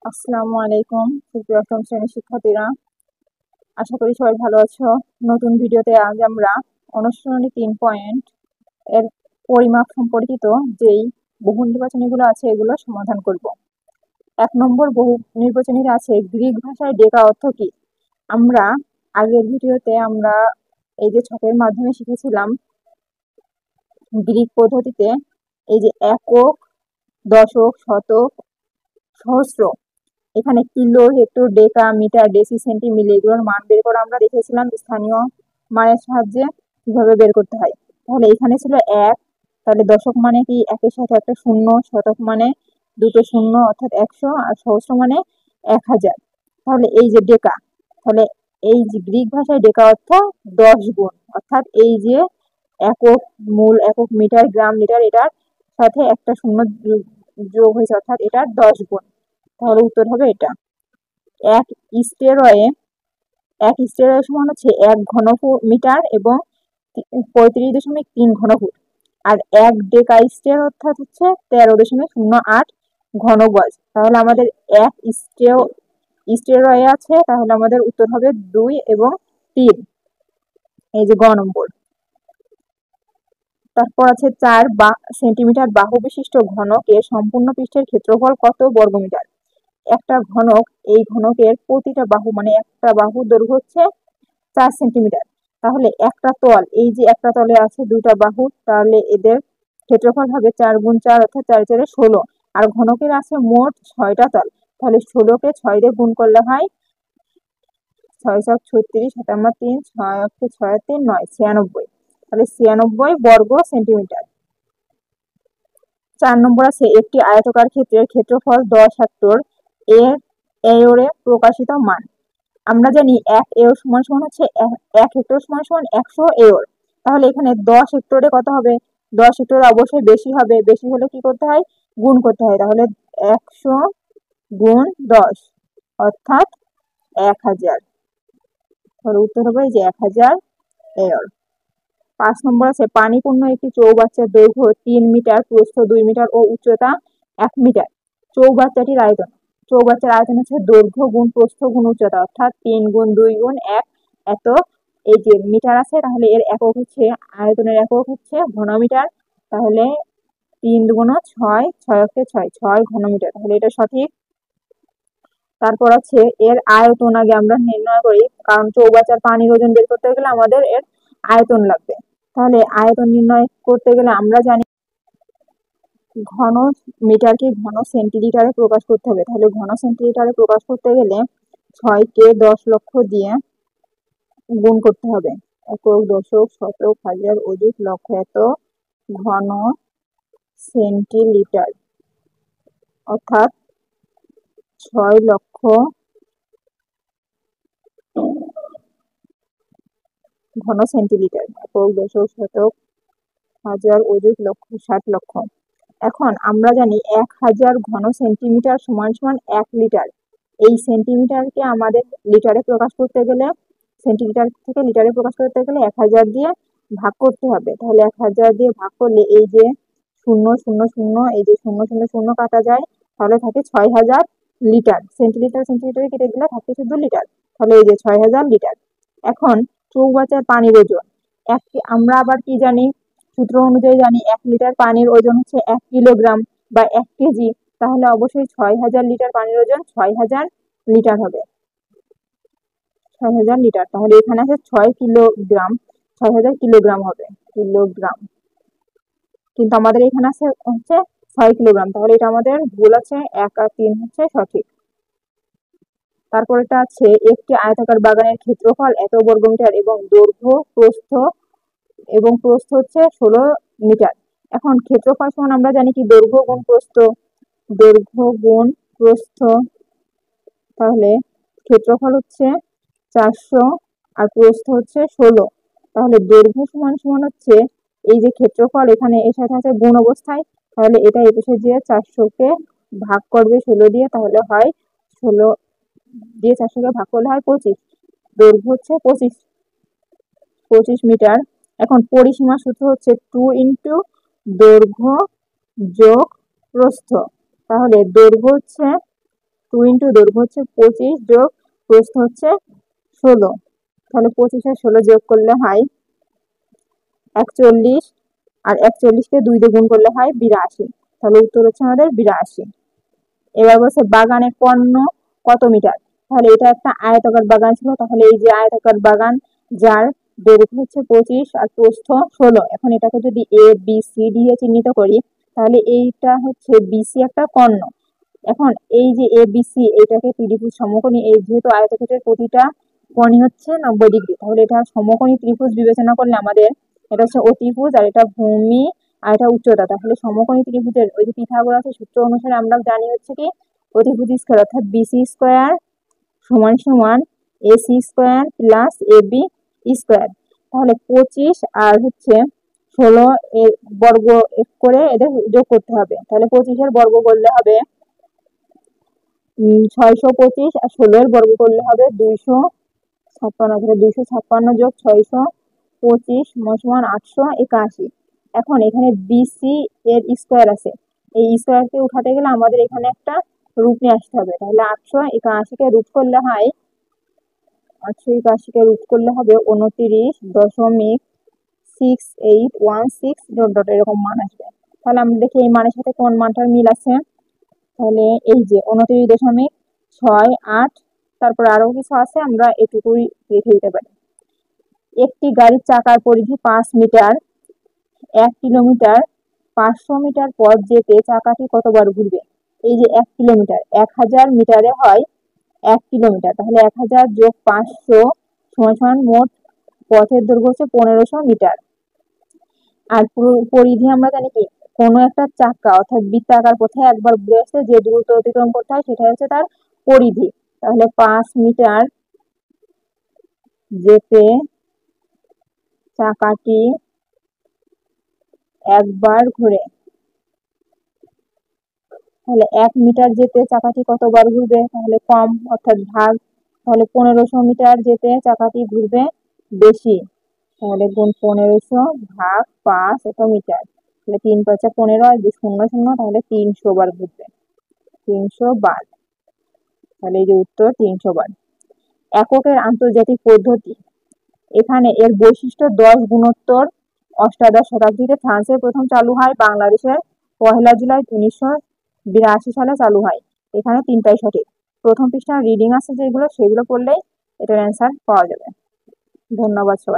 আসসালামু আলাইকুম সুপ্রিয় অষ্টম শ্রেণীর শিক্ষার্থীরা, আশা করি সবাই ভালো আছো। নতুন ভিডিওতে আজ আমরা অনুশীলনী 3 এর পরিমাপ সম্পর্কিত যেই বহু নির্বাচনীগুলো আছে এগুলো সমাধান করব। 1 নম্বর বহু নির্বাচনীর আছে গ্রিক ভাষায় ডেকা অর্থ কি। আমরা আগের ভিডিওতে এই যে ছকের মাধ্যমে শিখেছিলাম গ্রিক পদ্ধতিতে এই যে একক, দশক, শতক, সহস্র, এখানে কিলো, হেক্টর, ডেকা, মিটার, ডেসি, সেন্টি, মিলি এগুলোর মান বের করা আমরা দেখেছিলাম স্থানীয় মানের সাহায্যে কিভাবে বের করতে হয়। তাহলে এখানে ছিল 1, তাহলে দশক মানে কি একের সাথে একটা শূন্য, শতক মানে দুটো শূন্য অর্থাৎ 100, আর সহস্র মানে 1000। তাহলে এই যে ডেকা, তাহলে এই যে গ্রিক ভাষায় ডেকা অর্থ 10 গুণ, অর্থাৎ এই যে একক, মূল একক, মিটার, গ্রাম, লিটার এটার সাথে একটা শূন্য যোগ হয়েছে অর্থাৎ এটার 10 গুণ। তাহলে উত্তর হবে এটা। এক স্টেরয়ে এক স্টেরয় সমান হচ্ছে 1 ঘনমিটার এবং 35.3 ঘনফুট। আর 1 ডেকা স্টের অর্থাৎ হচ্ছে 13.08 ঘন গজ। তাহলে আমাদের এক স্টেরয় আছে, তাহলে আমাদের উত্তর হবে 2 এবং 3, এই যে গ নম্বর। তারপর আছে 4 সেন্টিমিটার বাহু বিশিষ্ট ঘনকের সম্পূর্ণ পৃষ্ঠের ক্ষেত্রফল কত বর্গমিটার। একটা ঘনক, এই ঘনকের প্রতিটা বাহু মানে একটা বাহুর দৈর্ঘ্য হচ্ছে 4 সেন্টিমিটার। তাহলে একটা তল, এই যে একটা তলে আছে দুটা বাহু, তাহলে এদের ক্ষেত্রফল হবে 4 গুণ 4 অর্থাৎ 4 4 16। আর ঘনকের আছে মোট 6টা তল, তাহলে 16কে 6 দিয়ে গুণ করলে হয় 6 7 36, 7 3, 6 6 3 9 96, তাহলে 96 বর্গ সেন্টিমিটার। 4 নম্বর আছে একটি আয়তকার ক্ষেত্রের ক্ষেত্রফল 10 হেক্টর এর এওরে প্রকাশিত মান। আমরা জানি 1 এওর সমান সমান হচ্ছে 1 হেক্টর সমান সমান 100 এওর। তাহলে এখানে 10 হেক্টরে কত হবে? 10 হেক্টরে অবশ্যই বেশি হবে, বেশি হলে কি করতে হয়? গুণ করতে হয়। তাহলে 100 গুণ 10 অর্থাৎ 1000। তাহলে উত্তর হবে যে 1000 এওর। 5 নম্বর আছে পানিপূর্ণ একটি চৌবাচ্চার দৈর্ঘ্য 3 মিটার, প্রস্থ 2 মিটার ও উচ্চতা 1 মিটার। চৌবাচ্চাটির আয়তন, চৌবাচ্চার আয়তন হচ্ছে দৈর্ঘ্য গুণ প্রস্থ গুণ উচ্চতা অর্থাৎ 3 গুণ 2 গুণ 1 এত। এই যে মিটার আছে, তাহলে এর একক হচ্ছে, আয়তনের একক হচ্ছে ঘনমিটার। তাহলে 3 দুগুণ 6, 6 অক্ষে 6, 6 ঘনমিটার, তাহলে এটা সঠিক। তারপর আছে এর আয়তন আগে আমরা নির্ণয় করি, কারণ চৌবাচ্চার পানির ওজন বের করতে গেলে আমাদের এর আয়তন লাগবে। তাহলে আয়তন নির্ণয় করতে গেলে আমরা জানি ঘন মিটারকে ঘন সেন্টিলিটারে প্রকাশ করতে হবে। তাহলে ঘন সেন্টিলিটারে প্রকাশ করতে গেলে 6কে 10 লক্ষ দিয়ে গুণ করতে হবে। একক, দশক, শতক, হাজার, অযুত, লক্ষ এত ঘন সেন্টিলিটার, অর্থাৎ 6 লক্ষ ঘন সেন্টিলিটার। একক, দশক, শতক, হাজার, অযুত, লক্ষ, 60 লক্ষ। এখন আমরা জানি 1000 ঘন সেন্টিমিটার সমান সমান 1 লিটার। এই সেন্টিমিটারকে আমাদের লিটারে প্রকাশ করতে গেলে, সেন্টিমিটার থেকে লিটারে প্রকাশ করতে গেলে 1000 দিয়ে ভাগ করতে হবে। তাহলে 1000 দিয়ে ভাগ করলে এই যে 0 0 0, এই যে 0 0 0 কাটা যায়, তাহলে থাকে 6000 লিটার। সেন্টিলিটার সেন্টিলিটারে কেটে দিলে থাকে শুধু লিটার, তাহলে এই যে 6000 লিটার। এখন চৌবাচ্চার পানির ওজন, আমরা আবার কি জানি, সূত্র অনুযায়ী জানি 1 লিটার পানির ওজন হচ্ছে 1 কিলোগ্রাম বা 1 কেজি। তাহলে অবশ্যই 6000 লিটার পানির ওজন 6000 লিটার হবে, 6000 লিটার। তাহলে এখানে আছে 6 কিলোগ্রাম, 6000 কিলোগ্রাম হবে, কিলোগ্রাম, কিন্তু আমাদের এখানে আছে হচ্ছে 6 কিলোগ্রাম। তাহলে এটা আমাদের ভুল আছে, 1 আর 3 হচ্ছে সঠিক। তারপর এটা আছে একটি আয়তাকার বাগানের ক্ষেত্রফল এত বর্গমিটার এবং দৈর্ঘ্য প্রস্থ হচ্ছে 16 মিটার। এখন ক্ষেত্রফল সমান আমরা জানি কি দৈর্ঘ্য গুণ প্রস্থ, দৈর্ঘ্য গুণ প্রস্থ। তাহলে ক্ষেত্রফল হচ্ছে 400 আর প্রস্থ হচ্ছে 16। তাহলে দৈর্ঘ্য সমান সমান হচ্ছে এই যে ক্ষেত্রফল, এখানে এর সাথে আছে গুণ অবস্থায়, তাহলে এটা এপাশে যে 400কে ভাগ করবে 16 দিয়ে, তাহলে হয় 16 দিয়ে 400কে ভাগ করলে হয় 25। দৈর্ঘ্য হচ্ছে 25 মিটার। এখন পরিসীমা সূত্র হচ্ছে 2 ইন্টু দৈর্ঘ্য যোগ প্রস্থ। তাহলে দৈর্ঘ্য হচ্ছে 2 ইন্টু দৈর্ঘ্য হচ্ছে 25 যোগ প্রস্থ হচ্ছে 16। তাহলে 25 আর 16 যোগ করলে হয় 41, আর 41কে 2 দিয়ে গুণ করলে হয় 82। তাহলে উত্তর হচ্ছে আমাদের 82। এবার বলছে বাগানের পণ্য কত মিটার। তাহলে এটা একটা আয়তাকার বাগান ছিল, তাহলে এই যে আয়তাকার বাগান যার দৈর্ঘ্য হচ্ছে 25 আর প্রস্থ 16, এখন এটাকে যদি A B C D A চিহ্নিত করি, তাহলে এইটা হচ্ছে বিসি একটা কর্ণ। এখন এই যে এ বি সি এটাকে ত্রিভুজ সমকোণী, এই যেহেতু আয়তক্ষেত্রের প্রতিটা কোণই হচ্ছে 90 ডিগ্রি, তাহলে এটা সমকোণী ত্রিভুজ বিবেচনা করলে আমাদের এটা হচ্ছে অতিভুজ, আর এটা ভূমি, আর এটা উচ্চতা। তাহলে সমকোণী ত্রিভুজের ওই যে পিথাগোরাসের সূত্র অনুসারে আমরা জানি হচ্ছে কি অতিভুজ স্কয়ার অর্থাৎ বিসি স্কয়ার সমান সমান AC square plus AB square. তাহলে 25 আর হচ্ছে 16 এর বর্গ করে এদের যোগ করতে হবে। তাহলে 25 এর বর্গ করলে হবে 625, আর 16 এর বর্গ করলে হবে 256। 256 যোগ 625 সমান 881। এখন এখানে বিসি এর স্কয়ার আছে, এই স্কয়ারকে উঠাতে গেলে আমাদের এখানে একটা রুট নিয়ে আসতে হবে। তাহলে 881কে রুট করলে হয় 29.6816 এরকম মান আসবে। তাহলে আমরা দেখি এই মানের সাথে কোন মানটার মিল আছে। তাহলে এই যে 29.68, তারপর আরো কিছু আছে আমরা এটুকুই রেখে দিতে পারি। একটি গাড়ির চাকার পরিধি 5 মিটার, 1 কিলোমিটার 500 মিটার পথ যেতে চাকাটি কতবার ঘুরবে। এই যে 1 কিলোমিটার 1000 মিটারে হয় 1 কিলোমিটার, তাহলে 1000 যোগ 500 সমান মোট পথের দৈর্ঘ্য হচ্ছে 1500 মিটার। আর পরিধি আমরা জানি কি কোনো একটা চাকা অর্থাৎ বৃত্তাকার পথে একবার ঘুরে আসতে যে দূরত্ব অতিক্রম করতে হয় সেটা হচ্ছে তার পরিধি। তাহলে 5 মিটার যেতে চাকাটি একবার ঘুরে, তাহলে 1 মিটার যেতে চাকাটি কতবার ঘুরবে, তাহলে কম অর্থাৎ ভাগ, তাহলে 1500 মিটার যেতে চাকাটি ঘুরবে বেশি, তাহলে গুণ 1500 ভাগ 5 এত মিটার, তাহলে 3 5 15 আর 0 0, তাহলে 300 বার ঘুরবে, 300 বার। তাহলে এই যে উত্তর 300 বার। এককের আন্তর্জাতিক পদ্ধতি, এখানে এর বৈশিষ্ট্য 10 গুণোত্তর। অষ্টাদশ শতাব্দীতে ফ্রান্সে প্রথম চালু হয়, বাংলাদেশের 1 জুলাই 1982 সালে চালু হয়। এখানে তিনটাই সঠিক। প্রথম পৃষ্ঠা রিডিং আছে যেগুলো সেগুলো পড়লেই এটার অ্যান্সার পাওয়া যাবে। ধন্যবাদ সবাই।